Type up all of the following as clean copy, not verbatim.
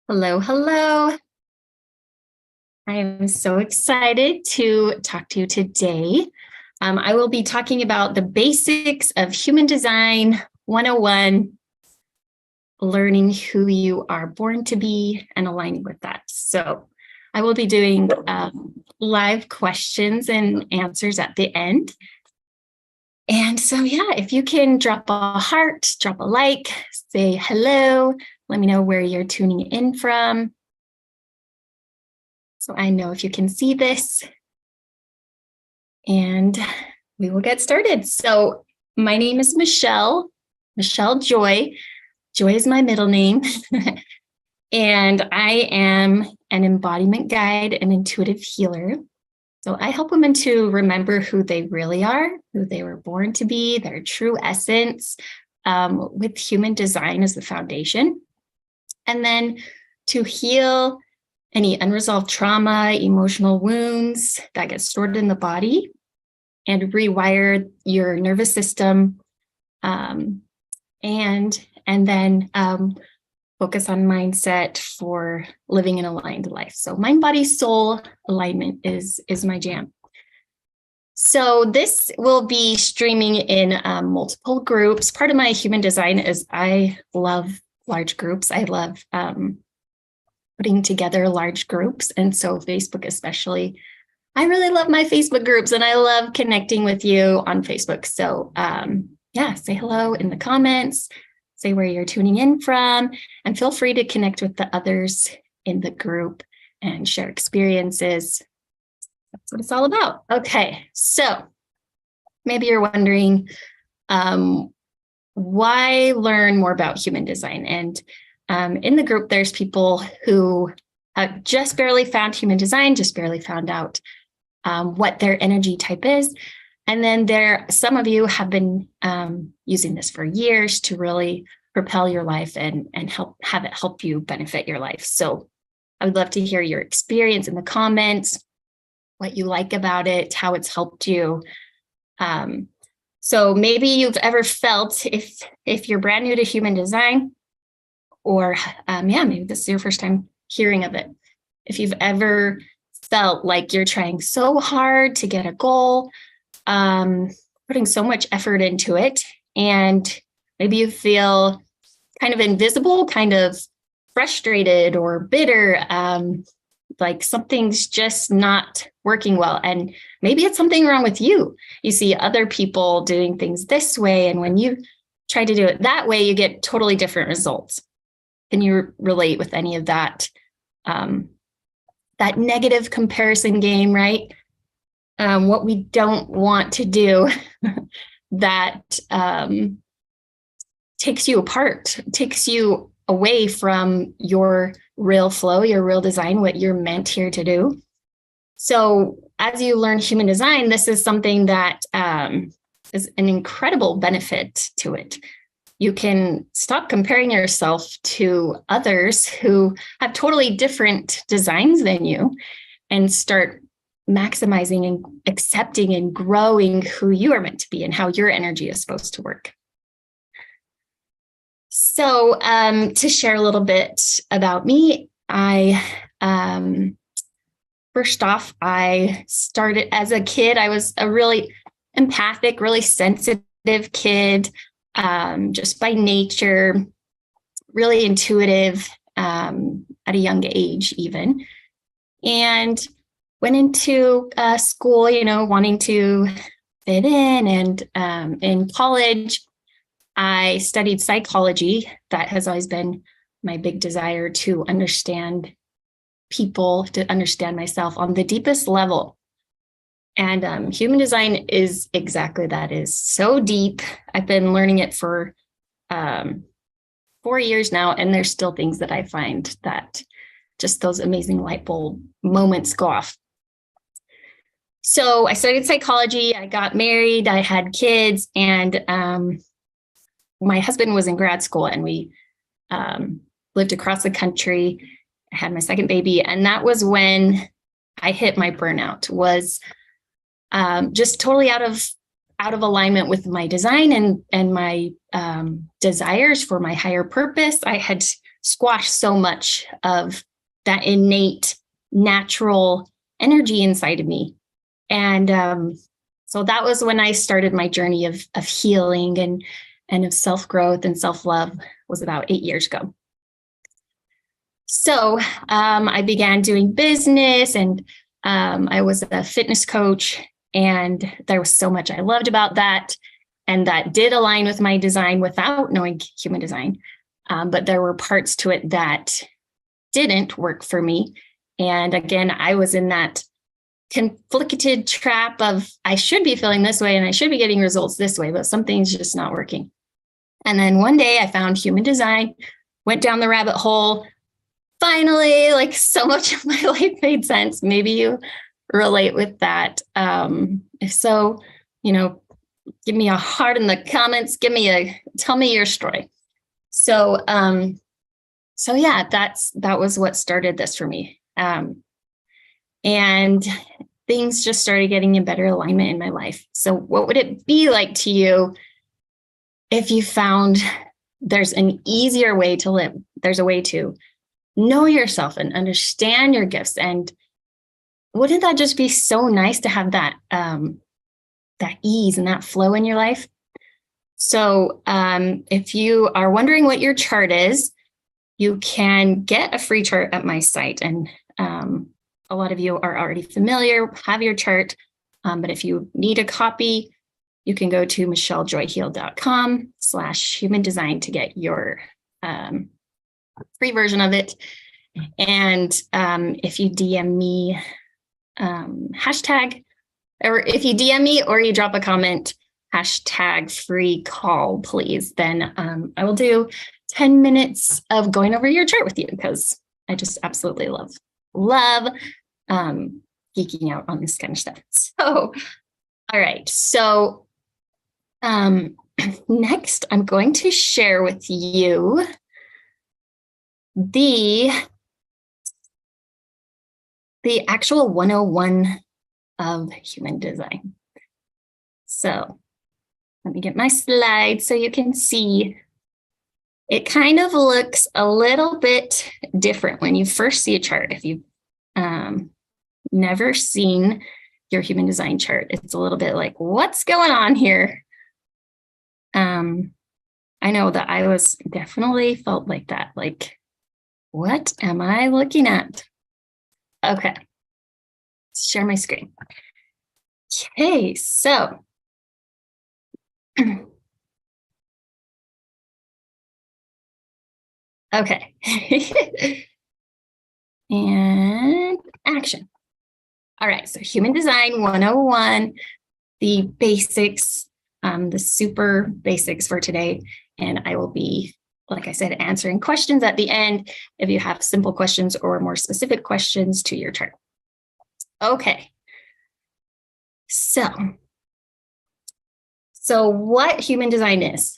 Hello, hello. I am so excited to talk to you today. I will be talking about the basics of human design 101, learning who you are born to be and aligning with that. So I will be doing live questions and answers at the end. And so, yeah, if you can drop a heart, drop a like, say hello, let me know where you're tuning in from. So I know if you can see this. And we will get started. So my name is Michelle Joy. Joy is my middle name. And I am an embodiment guide and intuitive healer. So I help women to remember who they really are, who they were born to be, their true essence, with human design as the foundation. And then to heal any unresolved trauma, emotional wounds that get stored in the body, and rewire your nervous system, and then focus on mindset for living an aligned life. So mind, body, soul alignment is my jam. So this will be streaming in multiple groups. Part of my human design is I love large groups. I love putting together large groups. And so Facebook especially, I really love my Facebook groups and I love connecting with you on Facebook. So yeah, say hello in the comments, say where you're tuning in from, and feel free to connect with the others in the group and share experiences. That's what it's all about. Okay, so maybe you're wondering, why learn more about human design? And in the group, there's people who have just barely found human design, just barely found out what their energy type is. And then some of you have been using this for years to really propel your life and have it help you benefit your life. So I would love to hear your experience in the comments, what you like about it, how it's helped you. So maybe you've ever felt, if you're brand new to human design, or maybe this is your first time hearing of it. If you've ever felt like you're trying so hard to get a goal, putting so much effort into it, and maybe you feel kind of invisible, kind of frustrated or bitter, like something's just not working well. And maybe it's something wrong with you. You see other people doing things this way, and when you try to do it that way, you get totally different results. Can you relate with any of that? That negative comparison game, right? What we don't want to do that takes you apart, takes you away from your real flow, your real design, what you're meant here to do. So as you learn human design, this is something that is an incredible benefit to it. You can stop comparing yourself to others who have totally different designs than you and start maximizing and accepting and growing who you are meant to be and how your energy is supposed to work. So to share a little bit about me, first off, I started as a kid. I was a really empathic, really sensitive kid. Just by nature, really intuitive at a young age even, and went into school, wanting to fit in. And in college, I studied psychology. That has always been my big desire, to understand people, to understand myself on the deepest level. And human design is exactly that, is so deep. I've been learning it for 4 years now, and there's still things that I find that just those amazing light bulb moments go off. So I studied psychology, I got married, I had kids, and my husband was in grad school, and we lived across the country. I had my second baby, and that was when I hit my burnout. Was just totally out of alignment with my design and my desires for my higher purpose. I had squash so much of that innate natural energy inside of me. And so that was when I started my journey of healing and of self-growth and self-love, was about 8 years ago. So I began doing business, and I was a fitness coach, and there was so much I loved about that. And that did align with my design without knowing human design. But there were parts to it that didn't work for me. And again, I was in that conflicted trap of I should be feeling this way and I should be getting results this way, but something's just not working. And then one day I found human design, went down the rabbit hole. Finally, like, so much of my life made sense. Maybe you relate with that. If so, give me a heart in the comments. Tell me your story. So yeah, that was what started this for me. And things just started getting in better alignment in my life. So what would it be like to you if you found there's an easier way to live? There's a way to know yourself and understand your gifts. And wouldn't that just be so nice to have that ease and that flow in your life? So if you are wondering what your chart is, you can get a free chart at my site. And a lot of you are already familiar, have your chart. But if you need a copy, you can go to michellejoyheal.com/human design to get your free version of it. And if you DM me hashtag, or if you DM me or you drop a comment, hashtag free call, please, then I will do 10 minutes of going over your chart with you, because I just absolutely love geeking out on this kind of stuff. So, all right. So next, I'm going to share with you the actual 101 of human design. So let me get my slide so you can see. It kind of looks a little bit different when you first see a chart. If you've never seen your human design chart, it's a little bit like, what's going on here? I know that I was definitely felt like that. Like, what am I looking at? Okay, share my screen. Okay, so okay. And action. All right, so human design 101, the basics, the super basics for today. And I will be, like I said, answering questions at the end if you have simple questions or more specific questions to your chart. Okay. So what human design is?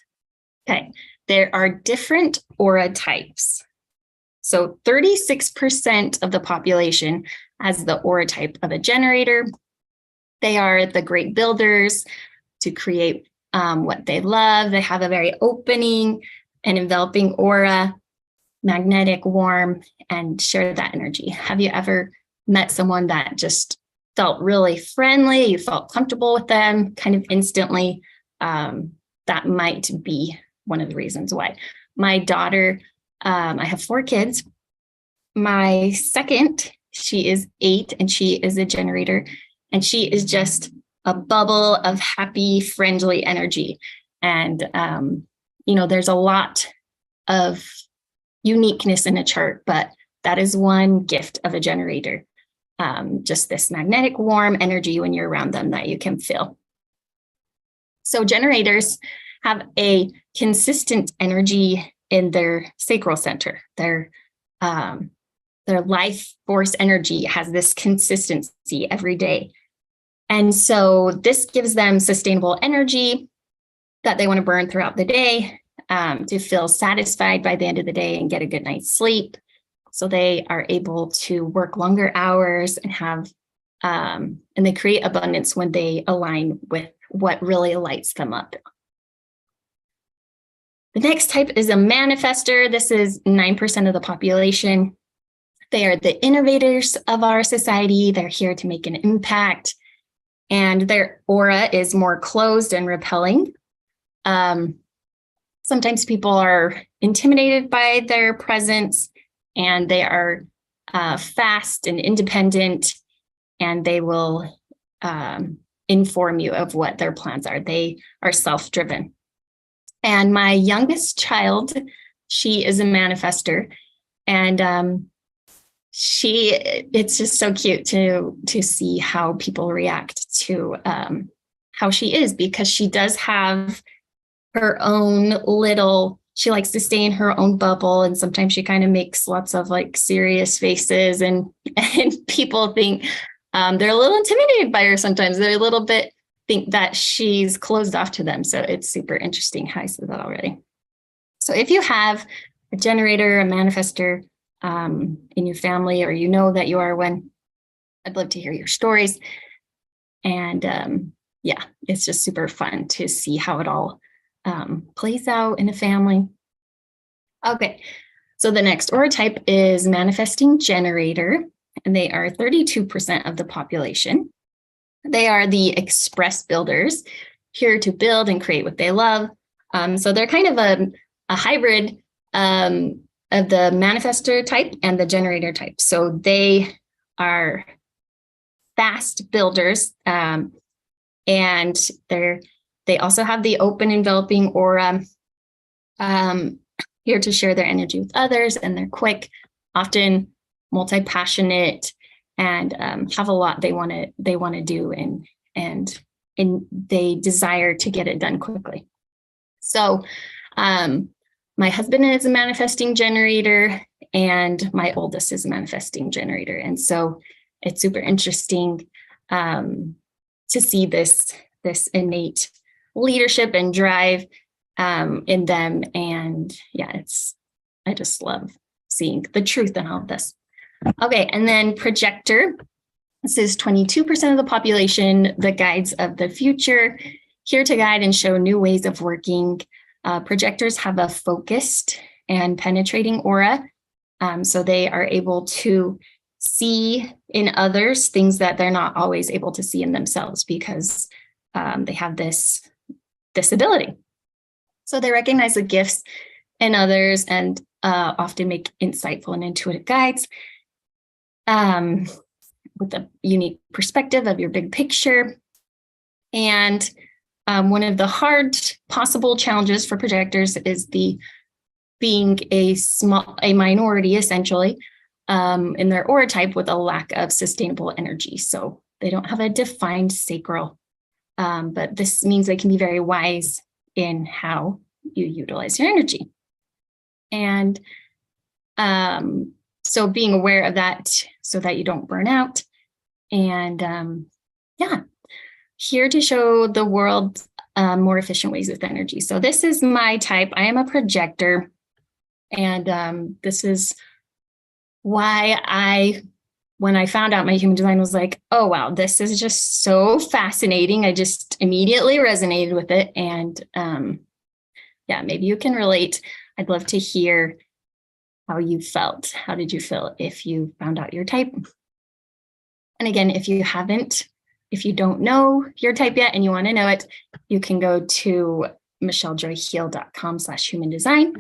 Okay, there are different aura types. So 36% of the population has the aura type of a generator. They are the great builders to create what they love. They have a very opening and enveloping aura, magnetic, warm, and share that energy. Have you ever met someone that just felt really friendly? You felt comfortable with them kind of instantly? That might be one of the reasons why. My daughter, I have 4 kids. My second, she is 8, and she is a generator, and she is just a bubble of happy, friendly energy. And, there's a lot of uniqueness in a chart, but that is one gift of a generator. Just this magnetic, warm energy when you're around them that you can feel. So generators have a consistent energy in their sacral center. Their life force energy has this consistency every day. And so this gives them sustainable energy that they want to burn throughout the day, to feel satisfied by the end of the day and get a good night's sleep. So they are able to work longer hours and have, and they create abundance when they align with what really lights them up. The next type is a manifester. This is 9% of the population. They are the innovators of our society. They're here to make an impact, and their aura is more closed and repelling. Sometimes people are intimidated by their presence, and they are fast and independent, and they will inform you of what their plans are. They are self-driven. And my youngest child, she is a manifester, and it's just so cute to see how people react to how she is, because she does have her own little, she likes to stay in her own bubble, and sometimes she kind of makes lots of like serious faces, and people think they're a little intimidated by her sometimes. They're a little bit think that she's closed off to them. So it's super interesting how I said that already. So if you have a generator, a manifester in your family, or you know that you are one, I'd love to hear your stories. And yeah, it's just super fun to see how it all plays out in a family. Okay, so the next aura type is manifesting generator, and they are 32% of the population. They are the express builders, here to build and create what they love. So they're kind of a hybrid of the manifestor type and the generator type. So they are fast builders, and they also have the open enveloping aura, here to share their energy with others, and they're quick, often multi-passionate, and have a lot they want to do, and they desire to get it done quickly. So my husband is a manifesting generator, and my oldest is a manifesting generator, and so it's super interesting to see this innate leadership and drive in them. And yeah, I just love seeing the truth in all of this. Okay, and then projector. This is 22% of the population, the guides of the future, here to guide and show new ways of working. Projectors have a focused and penetrating aura, so they are able to see in others things that they're not always able to see in themselves, because they have this ability. So they recognize the gifts in others, and often make insightful and intuitive guides with a unique perspective of your big picture. And one of the hard possible challenges for projectors is being a minority, essentially, in their aura type, with a lack of sustainable energy. So they don't have a defined sacral, but this means they can be very wise in how you utilize your energy. And so being aware of that so that you don't burn out. And yeah, here to show the world more efficient ways with energy. So this is my type. I am a projector. And this is why when I found out my human design, was like, oh, wow, this is just so fascinating. I just immediately resonated with it. And yeah, maybe you can relate. I'd love to hear how you felt. How did you feel if you found out your type? And again, if you don't know your type yet and you want to know it, you can go to michellejoyheal.com/human design,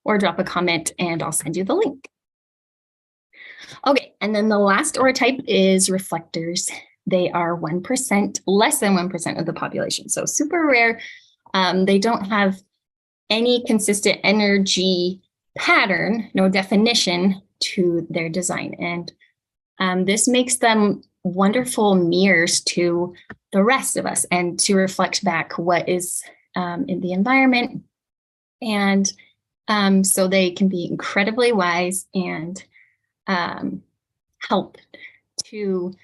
or drop a comment and I'll send you the link. Okay, and then the last aura type is reflectors. They are 1%, less than 1% of the population. So super rare. They don't have any consistent energy pattern, no definition to their design. And this makes them wonderful mirrors to the rest of us, and to reflect back what is in the environment. And so they can be incredibly wise and help to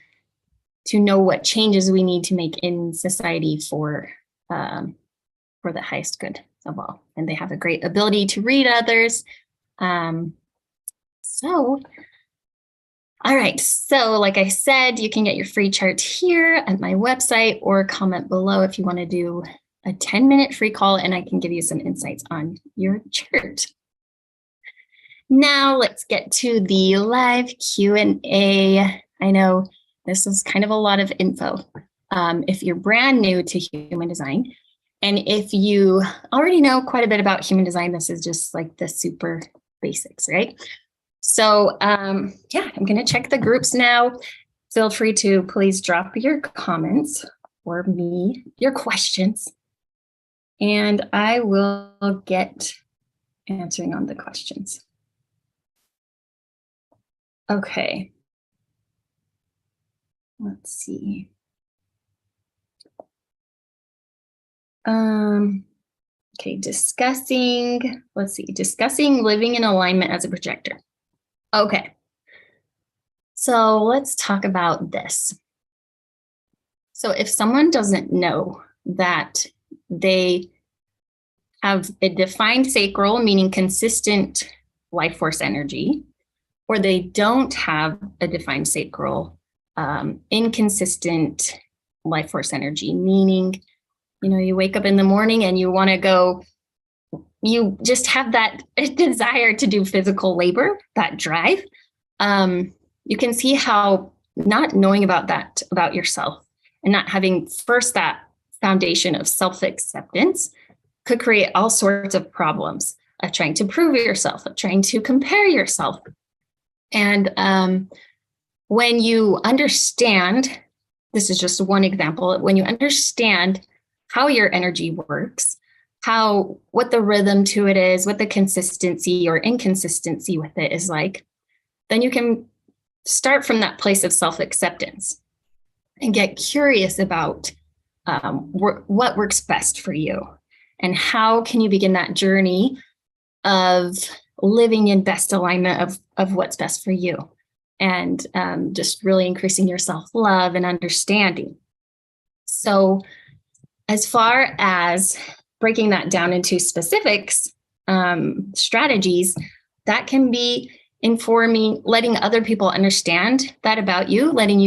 know what changes we need to make in society for the highest good of all. And they have a great ability to read others. All right, so like I said, you can get your free chart here at my website, or comment below if you want to do a 10-minute free call and I can give you some insights on your chart. Now let's get to the live Q&A. I know this is kind of a lot of info. If you're brand new to human design, and if you already know quite a bit about human design, this is just like the super basics, right? So yeah, I'm gonna check the groups now. Feel free to please drop your comments or me, your questions, and I will get answering on the questions. Okay. Let's see. Okay, discussing living in alignment as a projector. Okay. So let's talk about this. So if someone doesn't know that they have a defined sacral, meaning consistent life force energy, or they don't have a defined sacral, inconsistent life force energy, meaning, you wake up in the morning and you want to go, you just have that desire to do physical labor, that drive. You can see how not knowing about that, about yourself, and not having first that foundation of self-acceptance could create all sorts of problems of trying to prove yourself, of trying to compare yourself. And when you understand, this is just one example, when you understand how your energy works, what the rhythm to it is, what the consistency or inconsistency with it is like, then you can start from that place of self-acceptance and get curious about what works best for you and how can you begin that journey of living in best alignment of what's best for you, and just really increasing your self-love and understanding. So as far as breaking that down into specifics, strategies, that can be informing, letting other people understand that about you, letting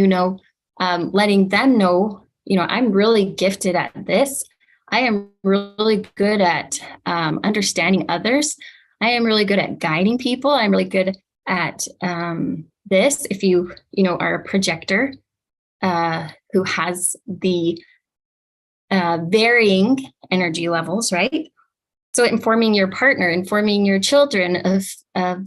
them know, I'm really gifted at this. I am really good at understanding others. I am really good at guiding people. I'm really good at this. If you are a projector who has the varying energy levels, right? So informing your partner, informing your children of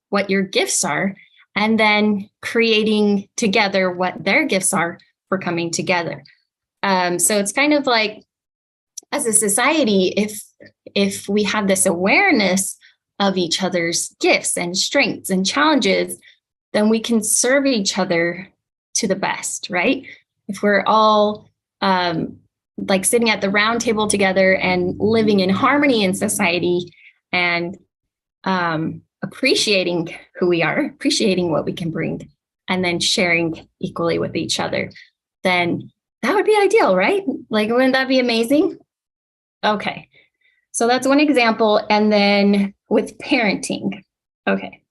what your gifts are, and then creating together what their gifts are for coming together. So it's kind of like, as a society, if we have this awareness of each other's gifts and strengths and challenges, then we can serve each other to the best, right? If we're all like sitting at the round table together and living in harmony in society and appreciating who we are, appreciating what we can bring, and then sharing equally with each other, then that would be ideal, right? Like, wouldn't that be amazing? Okay, so that's one example. And then with parenting. Okay,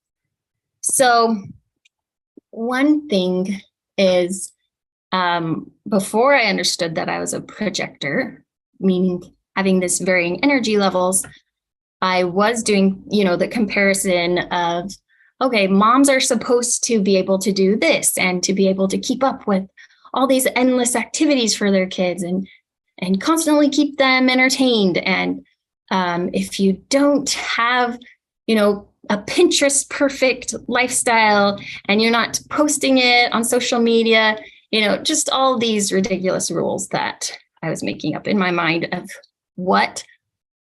so one thing is, before I understood that I was a projector, meaning having this varying energy levels, I was doing, the comparison of, okay, moms are supposed to be able to do this and to be able to keep up with all these endless activities for their kids and constantly keep them entertained. And if you don't have, a Pinterest perfect lifestyle and you're not posting it on social media, just all these ridiculous rules that I was making up in my mind of what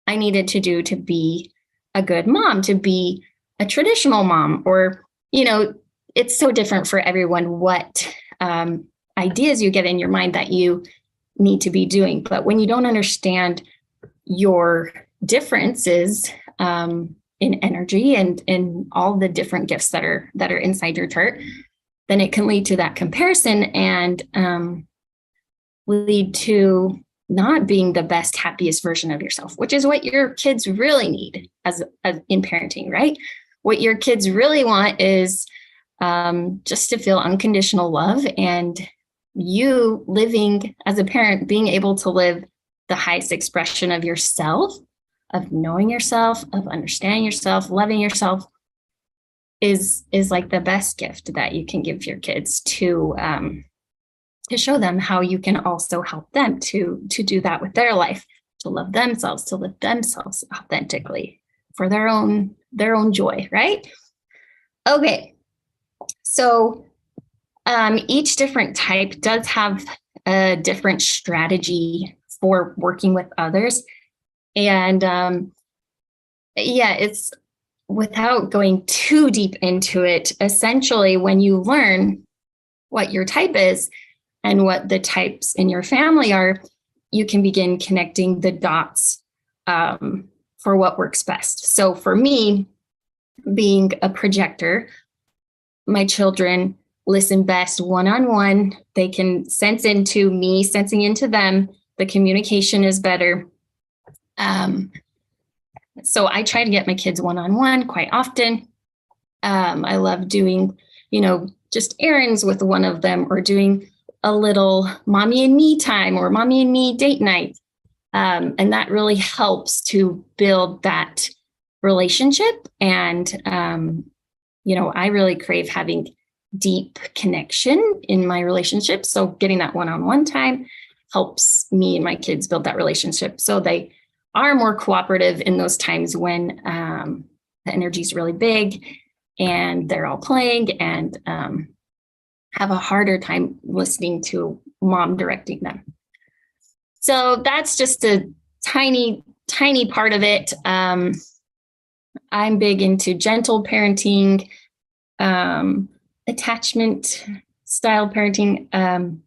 I needed to do to be a good mom, to be a traditional mom, or, it's so different for everyone what ideas you get in your mind that you need to be doing. But when you don't understand your differences in energy and in all the different gifts that are inside your chart, then it can lead to that comparison and lead to not being the best, happiest version of yourself, which is what your kids really need as in parenting, right? What your kids really want is just to feel unconditional love, and you living as a parent, being able to live the highest expression of yourself, of knowing yourself, of understanding yourself, loving yourself, is like the best gift that you can give your kids to show them how you can also help them to do that with their life, to love themselves, to live themselves authentically for their own joy, right? Okay, so each different type does have a different strategy for working with others, and it's, without going too deep into it, essentially, when you learn what your type is and what the types in your family are, you can begin connecting the dots for what works best. So for me, being a projector, my children listen best one-on-one. They can sense into me, sensing into them. The communication is better. So I try to get my kids one-on-one quite often. I love doing, just errands with one of them, or doing a little mommy and me time or mommy and me date night. And that really helps to build that relationship. And, I really crave having deep connection in my relationship. So getting that one-on-one time helps me and my kids build that relationship. So they are more cooperative in those times when the energy is really big and they're all playing, and have a harder time listening to mom directing them. So that's just a tiny, tiny part of it. I'm big into gentle parenting, attachment style parenting.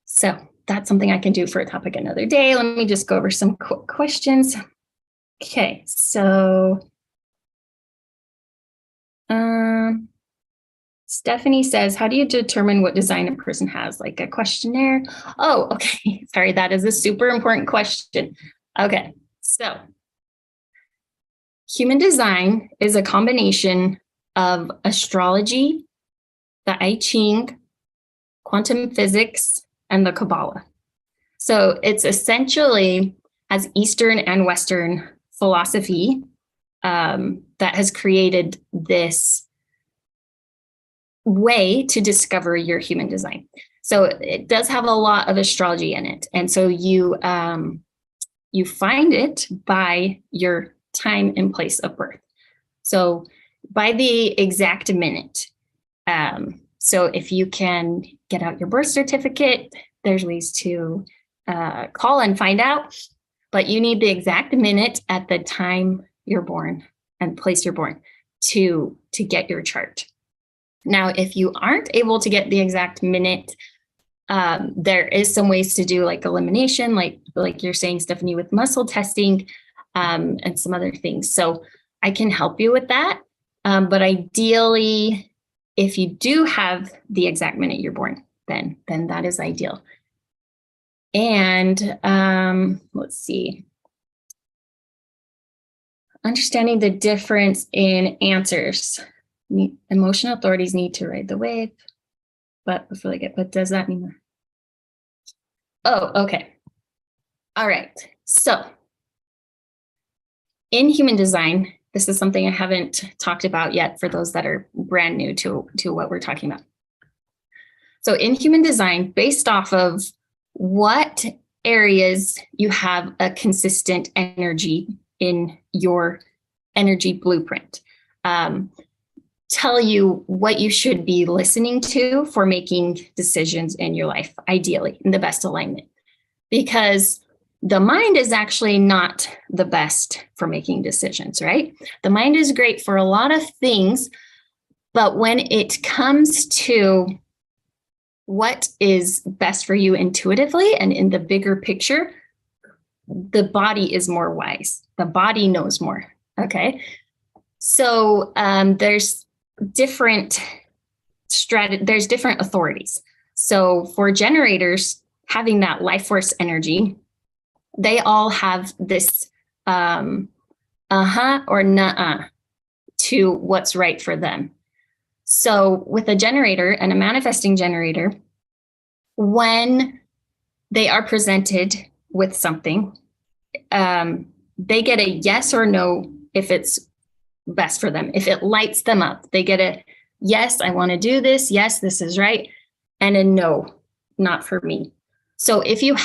So that's something I can do for a topic another day. Let me just go over some quick questions. Okay, so Stephanie says, how do you determine what design a person has? Like a questionnaire? Oh, okay. Sorry, that is a super important question. Okay, so human design is a combination of astrology, the I Ching, quantum physics, and the Kabbalah. So it's essentially has Eastern and Western philosophy that has created this way to discover your human design. So it does have a lot of astrology in it. And so you find it by your time and place of birth. So by the exact minute. So if you can get out your birth certificate, there's ways to call and find out, but you need the exact minute at the time you're born and place you're born to get your chart. Now, if you aren't able to get the exact minute, there is some ways to do like elimination, like you're saying, Stephanie, with muscle testing and some other things. So I can help you with that. But ideally, if you do have the exact minute you're born, then that is ideal. And let's see. Understanding the difference in answers. Emotional authorities need to ride the wave, but before they get, but does that mean? Oh, okay. All right. So in human design, this is something I haven't talked about yet for those that are brand new to what we're talking about. So in human design, based off of what areas you have a consistent energy in your energy blueprint, tell you what you should be listening to for making decisions in your life, ideally in the best alignment, because the mind is actually not the best for making decisions, right? The mind is great for a lot of things, but when it comes to what is best for you intuitively and in the bigger picture, the body is more wise. The body knows more, okay? So there's different authorities. So for generators, having that life force energy, they all have this or nuh-uh to what's right for them. So with a generator and a manifesting generator, when they are presented with something. They get a yes or no if it's best for them. If it lights them up, they get a yes, I want to do this. Yes, this is right. And a no, not for me. So if you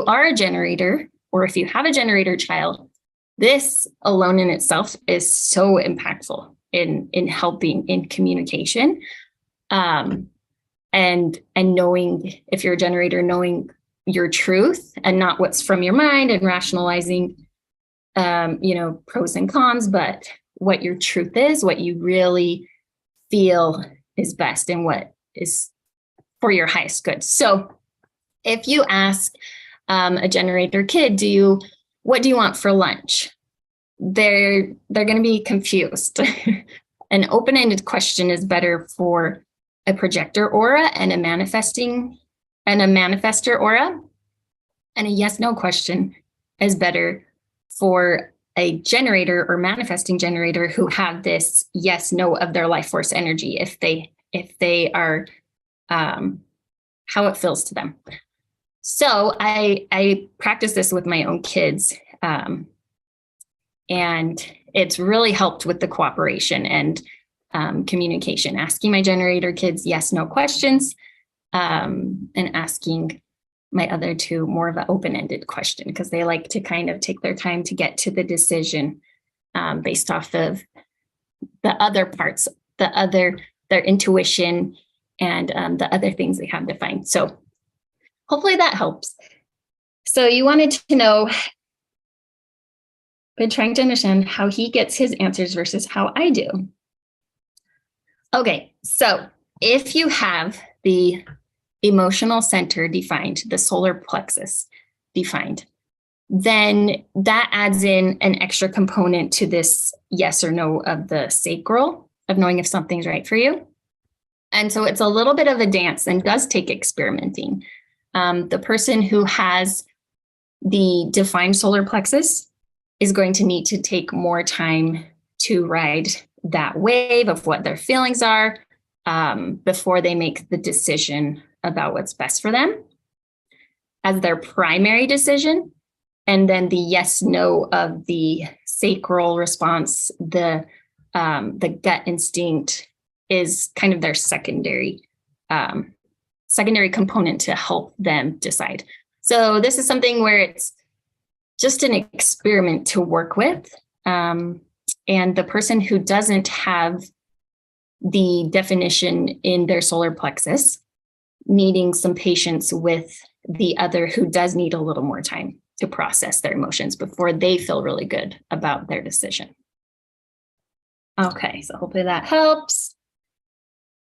are a generator, or if you have a generator child, this alone in itself is so impactful in helping in communication. And knowing, if you're a generator, knowing your truth and not what's from your mind, and rationalizing pros and cons, but what your truth is, what you really feel is best, and what is for your highest good. So if you ask a generator kid, what do you want for lunch? They're going to be confused. An open-ended question is better for a projector aura and a manifestor aura. And a yes/no question is better for a generator or manifesting generator who have this yes/no of their life force energy, if they are how it feels to them. So I practice this with my own kids, and it's really helped with the cooperation and communication, asking my generator kids yes/no questions, and asking my other two more of an open-ended question, because they like to kind of take their time to get to the decision based off of the other parts, their intuition, and the other things they have defined. So hopefully that helps. So you wanted to know, been trying to understand how he gets his answers versus how I do. Okay, so if you have the emotional center defined, the solar plexus defined, then that adds in an extra component to this yes or no of the sacral, of knowing if something's right for you. And so it's a little bit of a dance and does take experimenting. The person who has the defined solar plexus is going to need to take more time to ride that wave of what their feelings are before they make the decision about what's best for them as their primary decision. And then the yes/no of the sacral response, the gut instinct, is kind of their secondary component to help them decide. So this is something where it's just an experiment to work with. And the person who doesn't have the definition in their solar plexus, needing some patience with the other who does need a little more time to process their emotions before they feel really good about their decision. Okay, so hopefully that helps.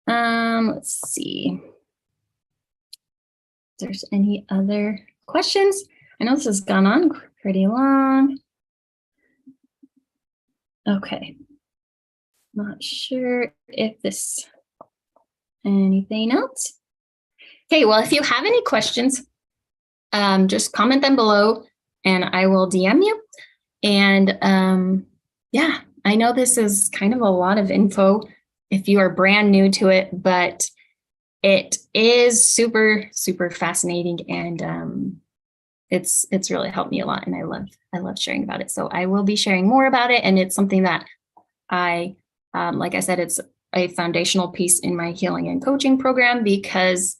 Let's see if there's any other questions. I know this has gone on pretty long. Okay, not sure if this, anything else? Okay, well, if you have any questions, just comment them below and I will DM you. And yeah, I know this is kind of a lot of info if you are brand new to it, but it is super, super fascinating, and it's really helped me a lot, and I love sharing about it. So I will be sharing more about it, and it's something that I, like I said, it's a foundational piece in my healing and coaching program, because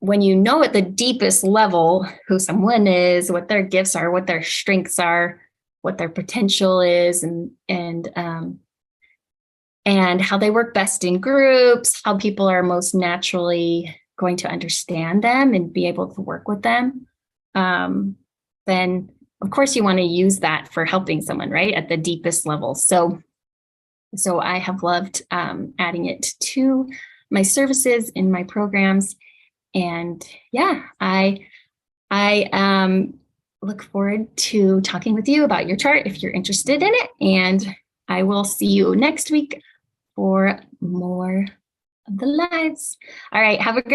when you know at the deepest level who someone is, what their gifts are, what their strengths are, what their potential is, and how they work best in groups, how people are most naturally going to understand them and be able to work with them, then of course you want to use that for helping someone, right, at the deepest level. So I have loved adding it to my services in my programs. And yeah, I look forward to talking with you about your chart if you're interested in it. And I will see you next week for more of the lives. All right, have a great